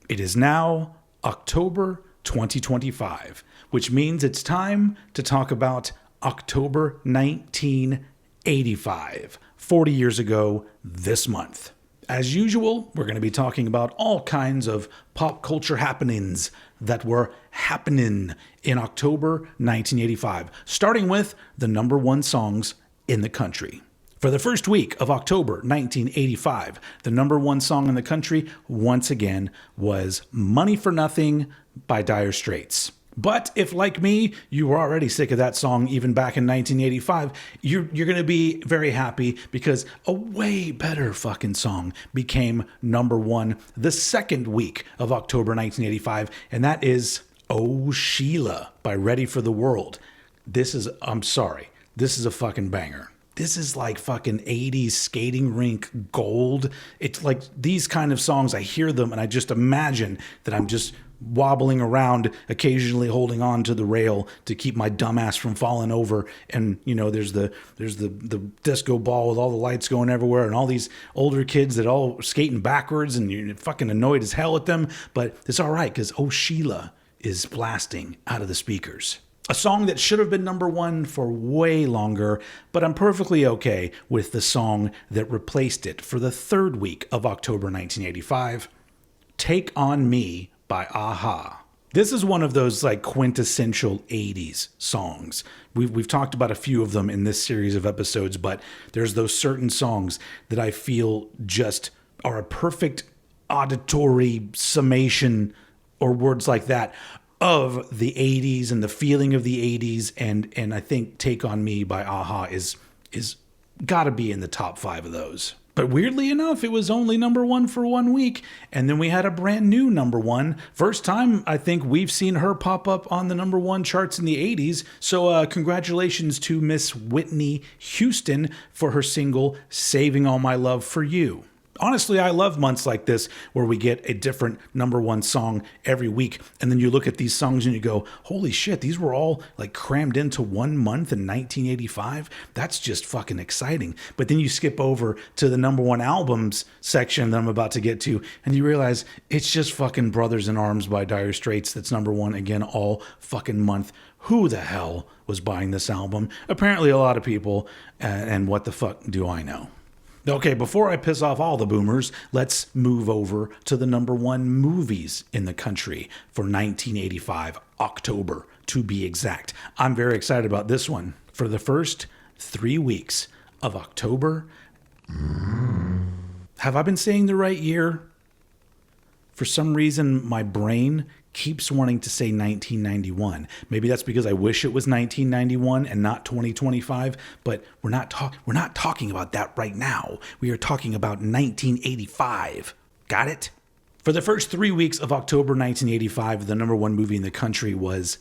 It is now October 2025, which means it's time to talk about October 1985, 40 years ago this month. As usual, we're going to be talking about all kinds of pop culture happenings that were happening in October 1985, starting with the number one songs in the country. For the first week of October 1985, the number one song in the country, once again, was Money for Nothing by Dire Straits. But if, like me, you were already sick of that song even back in 1985, you're going to be very happy because a way better fucking song became number one the second week of October 1985, and that is Oh Sheila by Ready for the World. This is a fucking banger. This is like fucking 80s skating rink gold. It's like these kind of songs, I hear them and I just imagine that I'm just wobbling around, occasionally holding on to the rail to keep my dumbass from falling over. And, you know, there's the disco ball with all the lights going everywhere and all these older kids that all skating backwards and you're fucking annoyed as hell at them. But it's all right because Oh Sheila is blasting out of the speakers. A song that should have been number one for way longer, but I'm perfectly okay with the song that replaced it for the third week of October 1985, Take On Me by A-ha. This is one of those like quintessential 80s songs. We've talked about a few of them in this series of episodes, but there's those certain songs that I feel just are a perfect auditory summation or words like that of the 80s and the feeling of the 80s. And I think Take On Me by A-ha is gotta be in the top 5 of those. But weirdly enough, it was only number one for 1 week. And then we had a brand new number one. First time I think we've seen her pop up on the number one charts in the 80s. So congratulations to Miss Whitney Houston for her single, Saving All My Love for You. Honestly, I love months like this where we get a different number one song every week. And then you look at these songs and you go, holy shit, these were all like crammed into 1 month in 1985. That's just fucking exciting. But then you skip over to the number one albums section that I'm about to get to, and you realize it's just fucking Brothers in Arms by Dire Straits that's number one again all fucking month. Who the hell was buying this album? Apparently a lot of people, and what the fuck do I know? Okay, before I piss off all the boomers, let's move over to the number one movies in the country for 1985, October to be exact. I'm very excited about this one. For the first 3 weeks of October, have I been saying the right year? For some reason, my brain keeps wanting to say 1991. Maybe that's because I wish it was 1991 and not 2025, but we're not talking about that right now. We are talking about 1985. Got it? For the first 3 weeks of October 1985, the number one movie in the country was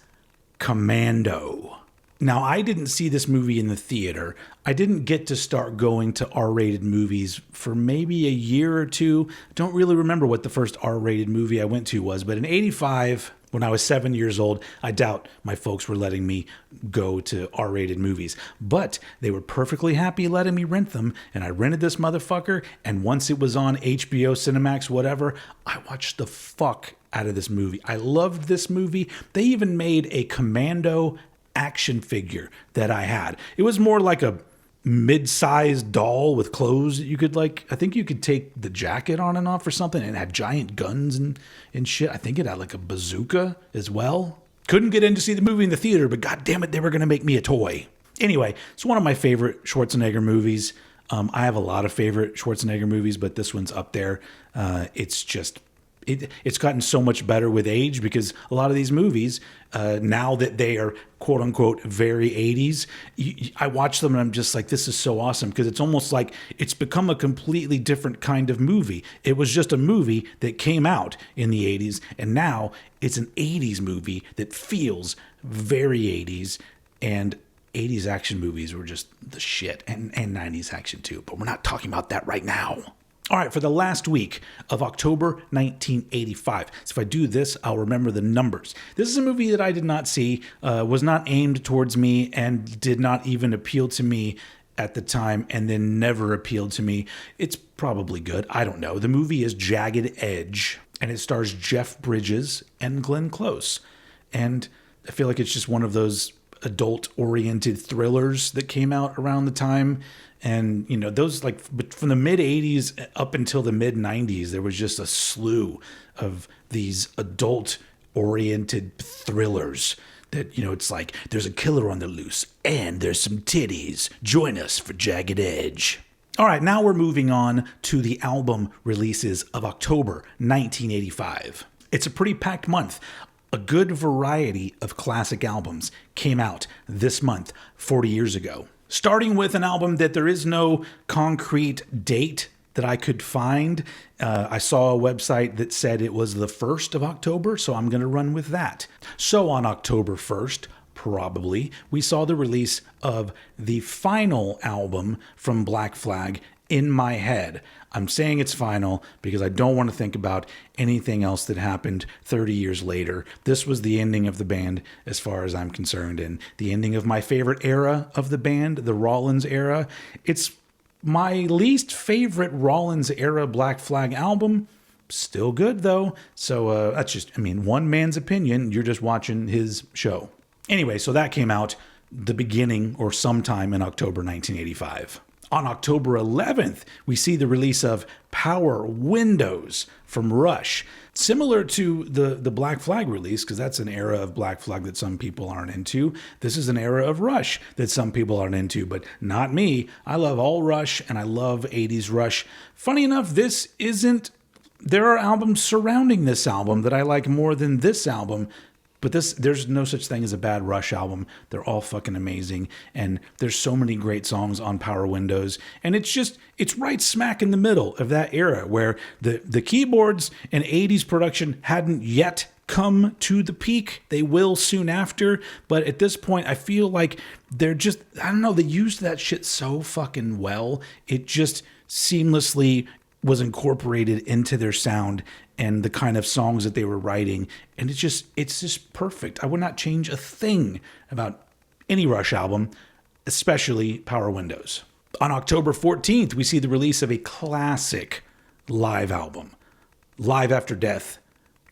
Commando. Now, I didn't see this movie in the theater. I didn't get to start going to R-rated movies for maybe a year or two. Don't really remember what the first R-rated movie I went to was, but in 85, when I was 7 years old, I doubt my folks were letting me go to R-rated movies. But they were perfectly happy letting me rent them, and I rented this motherfucker, and once it was on HBO, Cinemax, whatever, I watched the fuck out of this movie. I loved this movie. They even made a Commando action figure that I had. It was more like a mid-sized doll with clothes that you could I think you could take the jacket on and off or something, and it had giant guns and shit. I think it had like a bazooka as well. Couldn't get in to see the movie in the theater, but god damn it, they were going to make me a toy. Anyway, it's one of my favorite Schwarzenegger movies. I have a lot of favorite Schwarzenegger movies, but this one's up there. It's just it's gotten so much better with age because a lot of these movies, now that they are quote unquote very 80s, I watch them and I'm just like, this is so awesome because it's almost like it's become a completely different kind of movie. It was just a movie that came out in the 80s and now it's an 80s movie that feels very 80s, and 80s action movies were just the shit, and 90s action too, but we're not talking about that right now. All right, for the last week of October 1985. So if I do this, I'll remember the numbers. This is a movie that I did not see, was not aimed towards me, and did not even appeal to me at the time, and then never appealed to me. It's probably good. I don't know. The movie is Jagged Edge. and it stars Jeff Bridges and Glenn Close. And I feel like it's just one of those adult-oriented thrillers that came out around the time. And, you know, those, like, from the mid-'80s up until the mid-'90s, there was just a slew of these adult-oriented thrillers that, you know, it's like, there's a killer on the loose, and there's some titties. Join us for Jagged Edge. All right, now we're moving on to the album releases of October 1985. It's a pretty packed month. A good variety of classic albums came out this month, 40 years ago. Starting with an album that there is no concrete date that I could find. I saw a website that said it was the 1st of October, so I'm going to run with that. So on October 1st, probably, we saw the release of the final album from Black Flag, In My Head. I'm saying it's final because I don't want to think about anything else that happened 30 years later. This was the ending of the band as far as I'm concerned, and the ending of my favorite era of the band, the Rollins era. It's my least favorite Rollins era Black Flag album. Still good though. So that's just, I mean, one man's opinion. You're just watching his show. Anyway, so that came out the beginning or sometime in October 1985. On October 11th, we see the release of Power Windows from Rush. Similar to the Black Flag release, because that's an era of Black Flag that some people aren't into. This is an era of Rush that some people aren't into, but not me. I love all Rush, and I love 80s Rush. Funny enough, there are albums surrounding this album that I like more than this album. But there's no such thing as a bad Rush album. They're all fucking amazing. And there's so many great songs on Power Windows. And it's right smack in the middle of that era where the keyboards and 80s production hadn't yet come to the peak. They will soon after. But at this point, I feel like they're just, I don't know, they used that shit so fucking well. It just seamlessly was incorporated into their sound and the kind of songs that they were writing. And it's just perfect. I would not change a thing about any Rush album, especially Power Windows. On October 14th, we see the release of a classic live album, Live After Death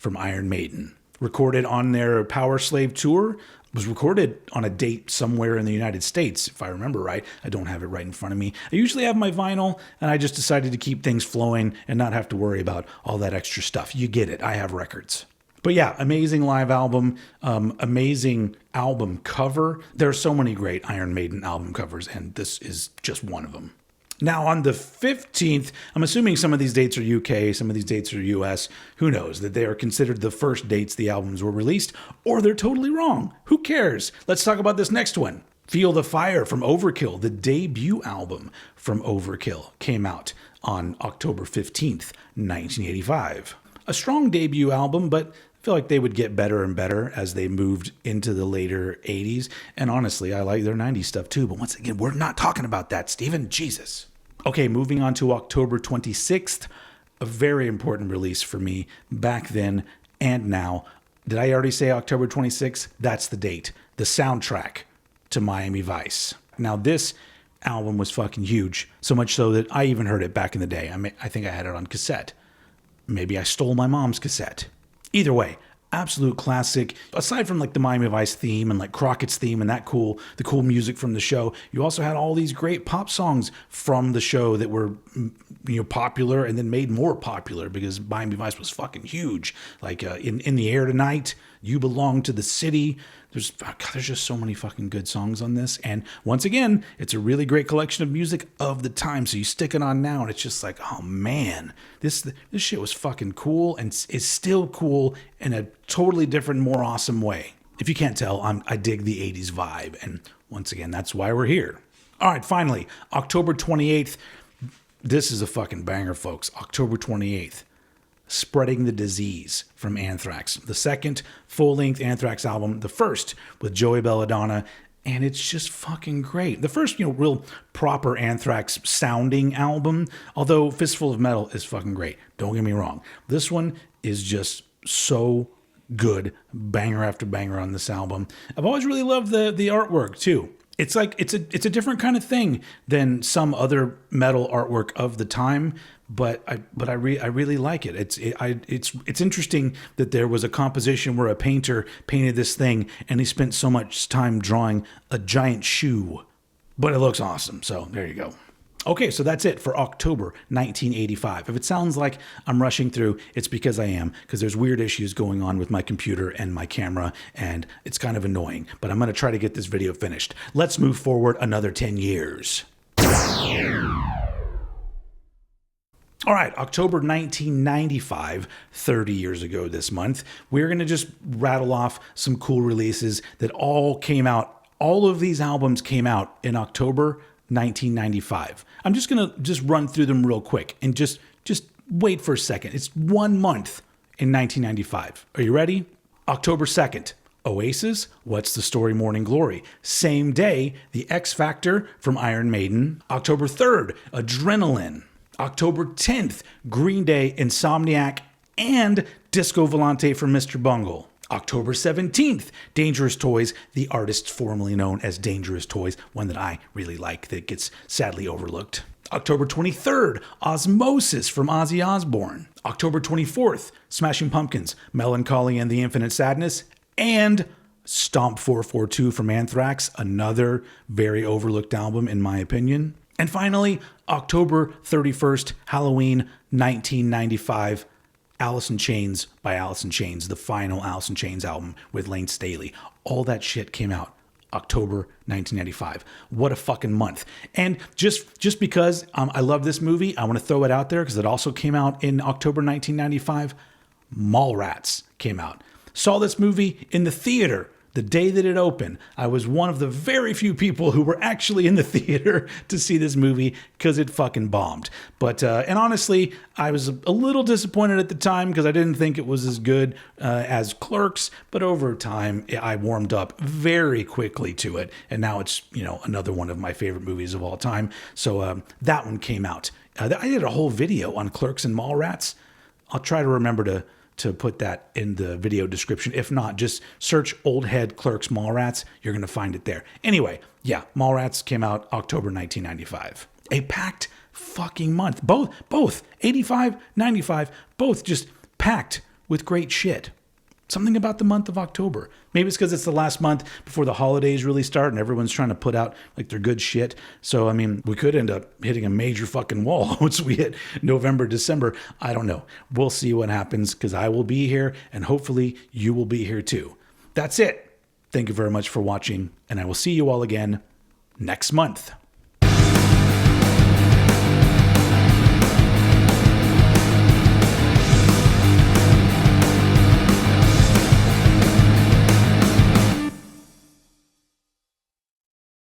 from Iron Maiden. Recorded on their Power Slave tour, was recorded on a date somewhere in the United States, if I remember right. I don't have it right in front of me. I usually have my vinyl, and I just decided to keep things flowing and not have to worry about all that extra stuff. You get it. I have records. But yeah, amazing live album, amazing album cover. There are so many great Iron Maiden album covers, and this is just one of them. Now, on the 15th, I'm assuming some of these dates are UK, some of these dates are US. Who knows? That they are considered the first dates the albums were released, or they're totally wrong. Who cares? Let's talk about this next one. Feel the Fire from Overkill, the debut album from Overkill, came out on October 15th, 1985. A strong debut album, but I feel like they would get better and better as they moved into the later 80s. And honestly, I like their 90s stuff too. But once again, we're not talking about that, Steven. Jesus. Okay, moving on to October 26th, a very important release for me back then and now. Did I already say October 26th? That's the date. The soundtrack to Miami Vice. Now, this album was fucking huge. So much so that I even heard it back in the day. I think I had it on cassette. Maybe I stole my mom's cassette. Either way, absolute classic. Aside from like the Miami Vice theme and like Crockett's theme and the cool music from the show, you also had all these great pop songs from the show that were, you know, popular and then made more popular because Miami Vice was fucking huge. Like in the Air Tonight, You Belong to the City. There's just so many fucking good songs on this. And once again, it's a really great collection of music of the time. So you stick it on now and it's just like, oh man, this shit was fucking cool and is still cool in a totally different, more awesome way. If you can't tell, I dig the 80s vibe. And once again, that's why we're here. All right, finally, October 28th. This is a fucking banger, folks. October 28th. Spreading the Disease from Anthrax. The second full-length Anthrax album, the first with Joey Belladonna, and it's just fucking great. The first, you know, real proper Anthrax sounding album, although Fistful of Metal is fucking great. Don't get me wrong. This one is just so good. Banger after banger on this album. I've always really loved the artwork too. It's like it's a different kind of thing than some other metal artwork of the time, I really like it. It's interesting that there was a composition where a painter painted this thing and he spent so much time drawing a giant shoe, but it looks awesome. So there you go. Okay, so that's it for October 1985. If it sounds like I'm rushing through, it's because I am, because there's weird issues going on with my computer and my camera, and it's kind of annoying, but I'm going to try to get this video finished. Let's move forward another 10 years. All right, October 1995, 30 years ago this month, we're going to just rattle off some cool releases that all came out. All of these albums came out in October 1995. I'm just going to run through them real quick and just wait for a second. It's 1 month in 1995. Are you ready? October 2nd, Oasis, What's the Story, Morning Glory. Same day, The X Factor from Iron Maiden. October 3rd, Adrenaline. October 10th, Green Day, Insomniac, and Disco Volante from Mr. Bungle. October 17th, Dangerous Toys, the artist formerly known as Dangerous Toys, one that I really like that gets sadly overlooked. October 23rd, Osmosis from Ozzy Osbourne. October 24th, Smashing Pumpkins, Melancholy and the Infinite Sadness, and Stomp 442 from Anthrax, another very overlooked album in my opinion. And finally, October 31st, Halloween 1995, Alice in Chains by Alice in Chains, the final Alice in Chains album with Lane Staley. All that shit came out October 1995. What a fucking month. And just because I love this movie, I want to throw it out there because it also came out in October 1995. Mallrats came out. Saw this movie in the theater the day that it opened. I was one of the very few people who were actually in the theater to see this movie because it fucking bombed. But, and honestly, I was a little disappointed at the time because I didn't think it was as good as Clerks, but over time, I warmed up very quickly to it. And now it's, another one of my favorite movies of all time. So that one came out. I did a whole video on Clerks and Mallrats. I'll try to remember to put that in the video description. If not, just search Old Head Clerks Mallrats. You're going to find it there. Anyway, yeah, Mallrats came out October 1995. A packed fucking month. Both 85, 95, both just packed with great shit. Something about the month of October. Maybe it's because it's the last month before the holidays really start and everyone's trying to put out like their good shit. So, we could end up hitting a major fucking wall once we hit November, December. I don't know. We'll see what happens because I will be here and hopefully you will be here too. That's it. Thank you very much for watching and I will see you all again next month.